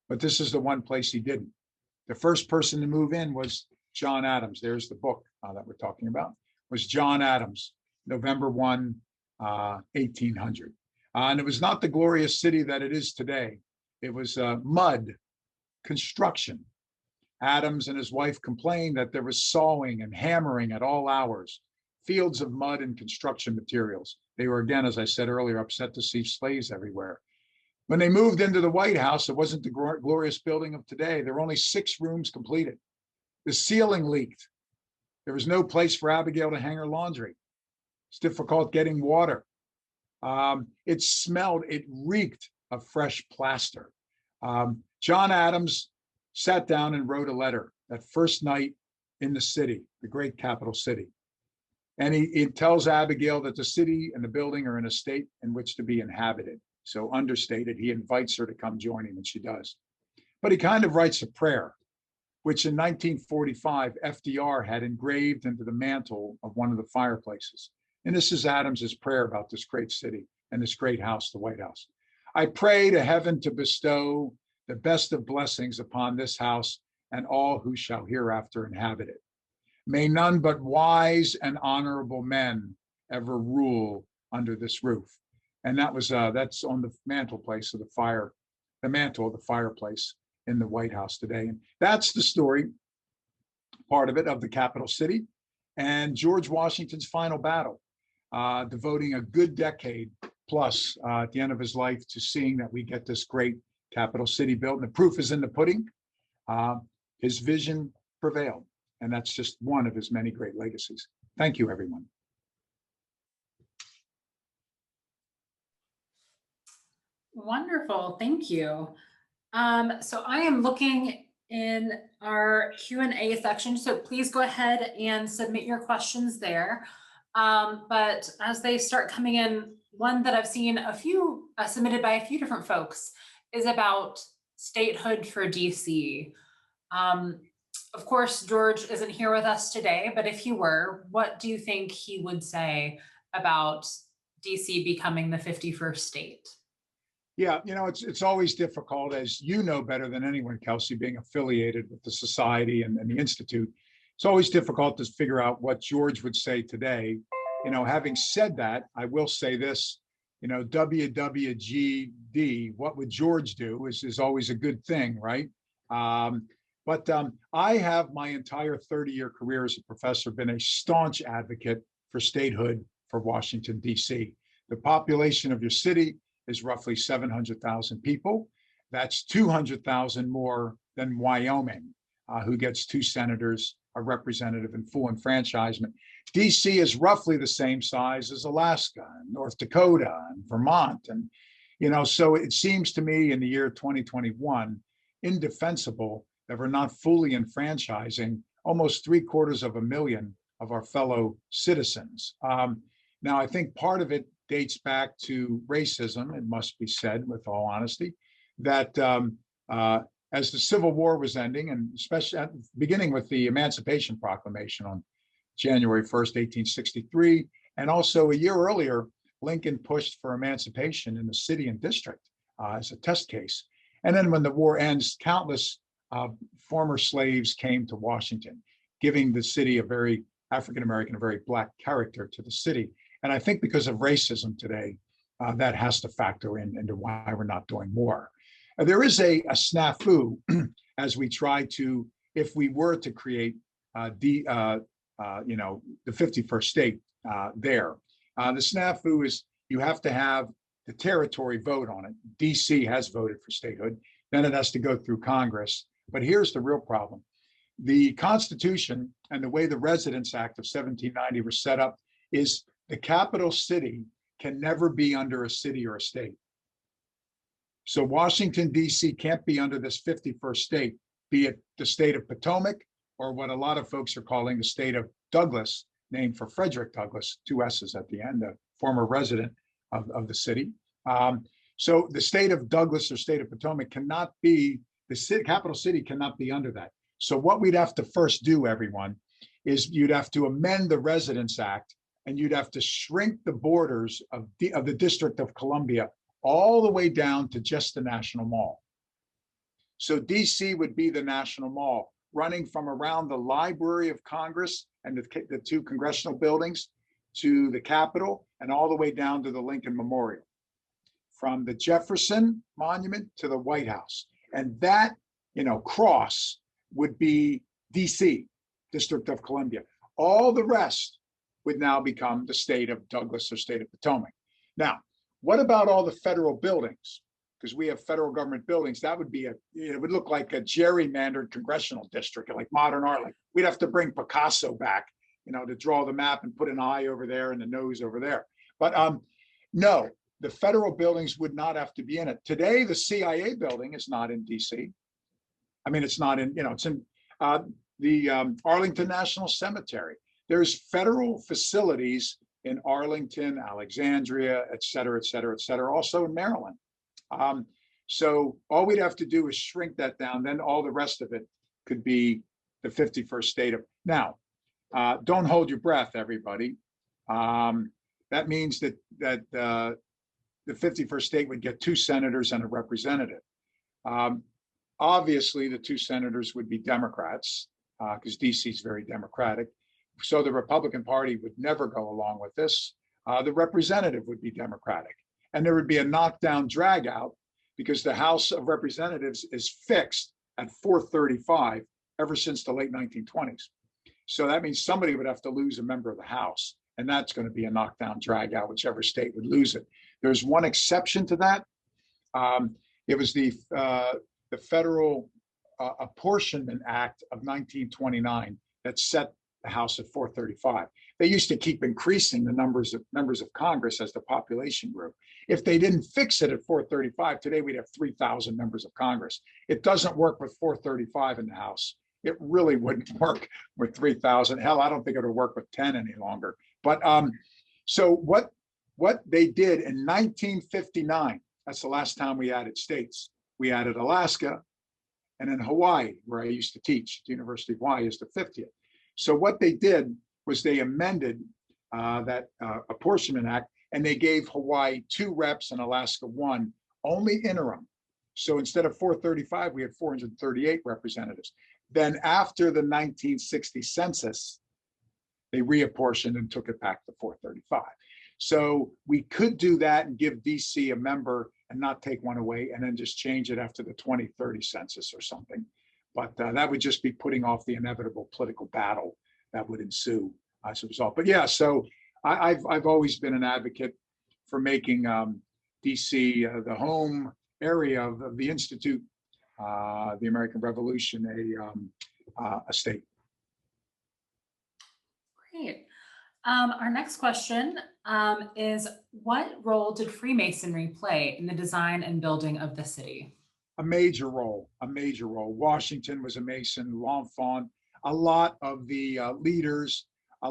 Speaker 2: But this is the one place he didn't. The first person to move in was John Adams. There's the book that we're talking about, was John Adams, November 1, 1800. And it was not the glorious city that it is today. It was mud, construction. Adams and his wife complained that there was sawing and hammering at all hours, fields of mud and construction materials. They were, again, as I said earlier, upset to see slaves everywhere. When they moved into the White House, it wasn't the glorious building of today. There were only 6 rooms completed. The ceiling leaked. There was no place for Abigail to hang her laundry. It's difficult getting water. It smelled, it reeked of fresh plaster. John Adams sat down and wrote a letter that first night in the city, the great capital city. And he tells Abigail that the city and the building are in a state in which to be inhabited. So understated, he invites her to come join him, and she does. But he kind of writes a prayer, which in 1945, FDR had engraved into the mantle of one of the fireplaces. And this is Adams's prayer about this great city and this great house, the White House. I pray to heaven to bestow the best of blessings upon this house and all who shall hereafter inhabit it. May none but wise and honorable men ever rule under this roof. And that's on the mantelpiece of the mantle of the fireplace in the White House today. And that's the story, part of it, of the capital city and George Washington's final battle, devoting a good decade plus at the end of his life to seeing that we get this great capital city built. And the proof is in the pudding. His vision prevailed. And that's just one of his many great legacies. Thank you, everyone.
Speaker 1: Wonderful, thank you. So I am looking in our Q&A section, so please go ahead and submit your questions there. But as they start coming in, one that I've seen a few submitted by a few different folks is about statehood for DC. Of course, George isn't here with us today, but if he were, what do you think he would say about DC becoming the 51st state?
Speaker 2: Yeah, it's always difficult, as you know better than anyone, Kelsey, being affiliated with the society and the institute. It's always difficult to figure out what George would say today. Having said that, I will say this, WWGD, what would George do is always a good thing, right? But I have my entire 30-year career as a professor been a staunch advocate for statehood for Washington, D.C. The population of your city is roughly 700,000 people. That's 200,000 more than Wyoming, who gets 2 senators, a representative, and full enfranchisement. DC is roughly the same size as Alaska and North Dakota and Vermont. And, so it seems to me in the year 2021, indefensible that we're not fully enfranchising almost 750,000 of our fellow citizens. Now, I think part of it dates back to racism, it must be said with all honesty, that as the Civil War was ending, and especially beginning with the Emancipation Proclamation on January 1st, 1863, and also a year earlier, Lincoln pushed for emancipation in the city and district as a test case. And then when the war ends, countless former slaves came to Washington, giving the city a very African-American, a very Black character to the city. And I think because of racism today, that has to factor into why we're not doing more. There is a snafu as we try to, if we were to create the 51st state there. The snafu is you have to have the territory vote on it. DC has voted for statehood. Then it has to go through Congress. But here's the real problem. The Constitution and the way the Residence Act of 1790 was set up is the capital city can never be under a city or a state. So Washington, D.C. can't be under this 51st state, be it the state of Potomac or what a lot of folks are calling the state of Douglas, named for Frederick Douglass, 2 S's at the end, a former resident of the city. So the state of Douglas or state of Potomac cannot be, the capital city cannot be under that. So what we'd have to first do, everyone, is you'd have to amend the Residence Act and you'd have to shrink the borders of the District of Columbia all the way down to just the National Mall. So DC would be the National Mall, running from around the Library of Congress and the 2 congressional buildings to the Capitol and all the way down to the Lincoln Memorial, from the Jefferson Monument to the White House. And that, cross would be DC, District of Columbia. All the rest would now become the state of Douglas or state of Potomac. Now, what about all the federal buildings? Because we have federal government buildings. That would be it would look like a gerrymandered congressional district, like modern art. Like we'd have to bring Picasso back, to draw the map and put an eye over there and a nose over there. But No, the federal buildings would not have to be in it. Today, the CIA building is not in DC. I mean, it's not in, it's in the Arlington National Cemetery. There's federal facilities in Arlington, Alexandria, et cetera, et cetera, et cetera, also in Maryland. So all we'd have to do is shrink that down. Then all the rest of it could be the 51st state of. Now, don't hold your breath, everybody. That means that the 51st state would get 2 senators and a representative. Obviously, the 2 senators would be Democrats because DC is very Democratic. So the Republican Party would never go along with this. The representative would be Democratic. And there would be a knockdown drag out because the House of Representatives is fixed at 435 ever since the late 1920s. So that means somebody would have to lose a member of the House. And that's going to be a knockdown drag out, whichever state would lose it. There's one exception to that. It was the Federal Apportionment Act of 1929 that set the House at 435. They used to keep increasing the numbers of members of Congress as the population grew. If they didn't fix it at 435, today we'd have 3,000 members of Congress. It doesn't work with 435 in the House. It really wouldn't work with 3,000. Hell, I don't think it'll work with 10 any longer. But so what they did in 1959, that's the last time we added states. We added Alaska, and then Hawaii, where I used to teach. The University of Hawaii is the 50th. So what they did was they amended that Apportionment Act, and they gave Hawaii 2 reps and Alaska 1, only interim. So instead of 435, we had 438 representatives. Then after the 1960 census, they reapportioned and took it back to 435. So we could do that and give DC a member and not take one away and then just change it after the 2030 census or something. But that would just be putting off the inevitable political battle that would ensue as a result. But yeah, so I've always been an advocate for making DC the home area of the Institute, the American Revolution, a state.
Speaker 1: Great. Our next question is, what role did Freemasonry play in the design and building of the city?
Speaker 2: A major role, a major role. Washington was a Mason, Fawn. A lot of the leaders,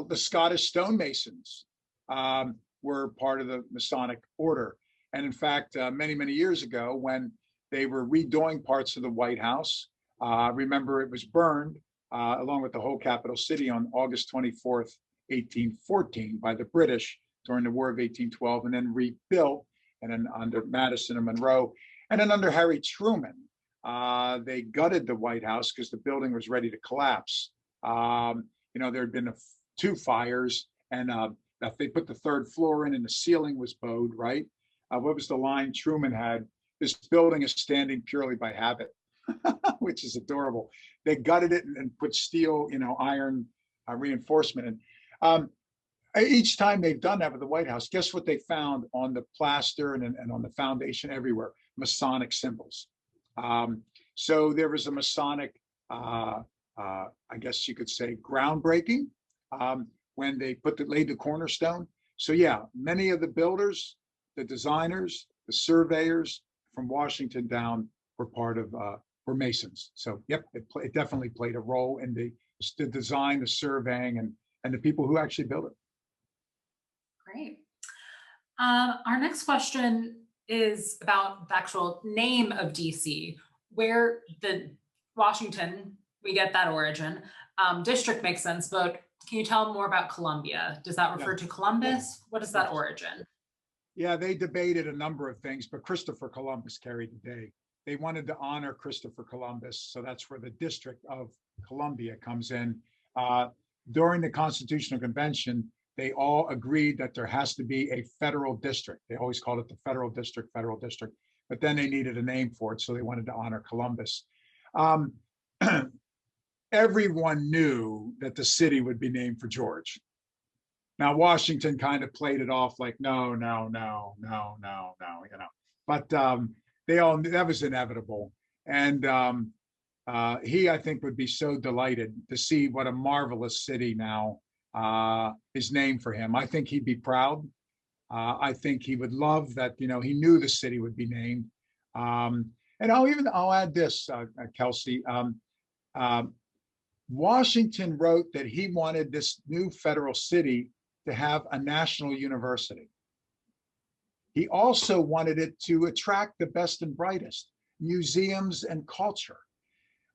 Speaker 2: the Scottish stonemasons were part of the Masonic order. And in fact, many, many years ago, when they were redoing parts of the White House, remember it was burned along with the whole capital city on August 24th, 1814 by the British during the War of 1812, and then rebuilt, and then under Madison and Monroe, and then under Harry Truman, they gutted the White House because the building was ready to collapse. There had been 2 fires, and they put the 3rd floor in, and the ceiling was bowed, right? What was the line Truman had? This building is standing purely by habit, which is adorable. They gutted it and put steel, iron reinforcement in. Each time they've done that with the White House, guess what they found on the plaster and on the foundation everywhere? Masonic symbols. So there was a Masonic, I guess you could say, groundbreaking when they laid the cornerstone. So yeah, many of the builders, the designers, the surveyors from Washington down were Masons. So yep, it definitely played a role in the design, the surveying, and the people who actually built it.
Speaker 1: Great. Our next question is about the actual name of DC, where the Washington, we get that origin. District makes sense, but can you tell more about Columbia? Does that refer to Columbus? What is that origin?
Speaker 2: Yeah, they debated a number of things, but Christopher Columbus carried the day. They wanted to honor Christopher Columbus, so that's where the District of Columbia comes in. During the Constitutional Convention, they all agreed that there has to be a federal district. They always called it the federal district, but then they needed a name for it, so they wanted to honor Columbus. Everyone knew that the city would be named for George. Now, Washington kind of played it off like, no, but they all knew that was inevitable. And he, I think, would be so delighted to see what a marvelous city now is named for him. I think he'd be proud. I think he would love that, he knew the city would be named. And I'll add this, Kelsey. Washington wrote that he wanted this new federal city to have a national university. He also wanted it to attract the best and brightest, museums and culture.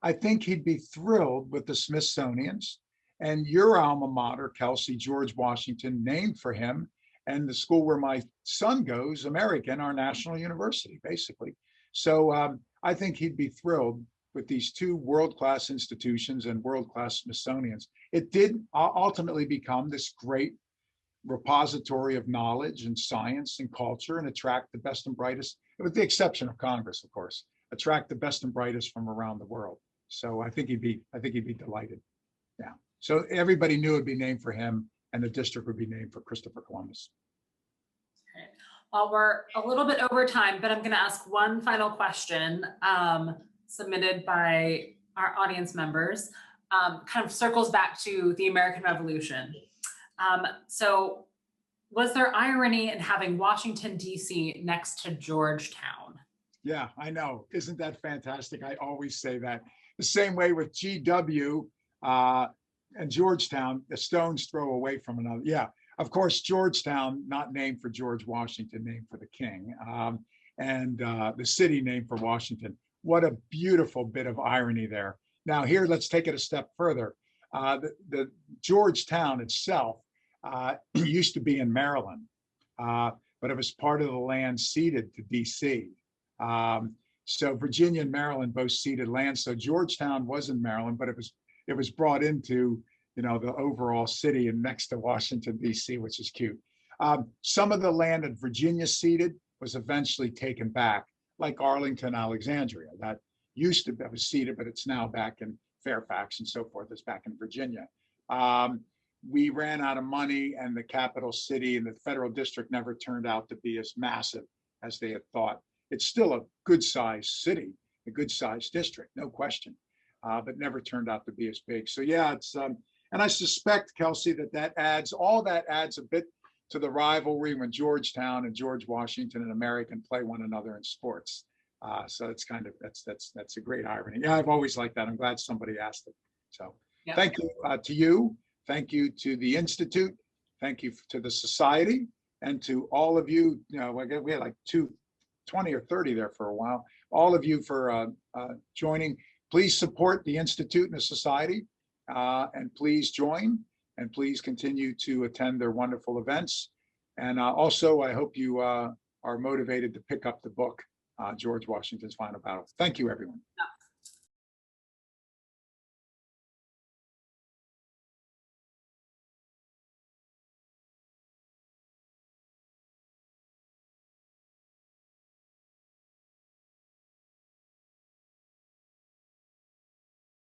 Speaker 2: I think he'd be thrilled with the Smithsonian's and your alma mater, Kelsey, George Washington, named for him, and the school where my son goes, American, our national university, basically. So I think he'd be thrilled with these two world-class institutions and world-class Smithsonian's. It did ultimately become this great repository of knowledge and science and culture and attract the best and brightest, with the exception of Congress, of course, attract the best and brightest from around the world. So I think he'd be delighted. Yeah. So everybody knew it'd be named for him, and the district would be named for Christopher Columbus.
Speaker 1: Well, we're a little bit over time, but I'm going to ask one final question submitted by our audience members. Kind of circles back to the American Revolution. So was there irony in having Washington, D.C. next to Georgetown?
Speaker 2: Yeah, I know. Isn't that fantastic? I always say that. The same way with GW and Georgetown, the stone's throw away from another. Yeah, of course, Georgetown, not named for George Washington, named for the king, and the city named for Washington. What a beautiful bit of irony there. Now here, let's take it a step further. The Georgetown itself used to be in Maryland, but it was part of the land ceded to DC. So Virginia and Maryland both ceded land. So Georgetown was in Maryland, but it was brought into, the overall city and next to Washington, D.C., which is cute. Some of the land that Virginia ceded was eventually taken back, like Arlington, Alexandria. That was ceded, but it's now back in Fairfax and so forth. It's back in Virginia. We ran out of money, and the capital city and the federal district never turned out to be as massive as they had thought. It's still a good-sized city, a good-sized district, no question, but never turned out to be as big. So yeah, it's and I suspect, Kelsey, that adds a bit to the rivalry when Georgetown and George Washington and American play one another in sports. So it's that's a great irony. Yeah, I've always liked that. I'm glad somebody asked it. So yeah. Thank you to you. Thank you to the Institute. Thank you to the Society, and to all of you. We had like 20 or 30 there for a while. All of you for joining. Please support the Institute and the Society, and please join, and please continue to attend their wonderful events. And also, I hope you are motivated to pick up the book, George Washington's Final Battle. Thank you, everyone.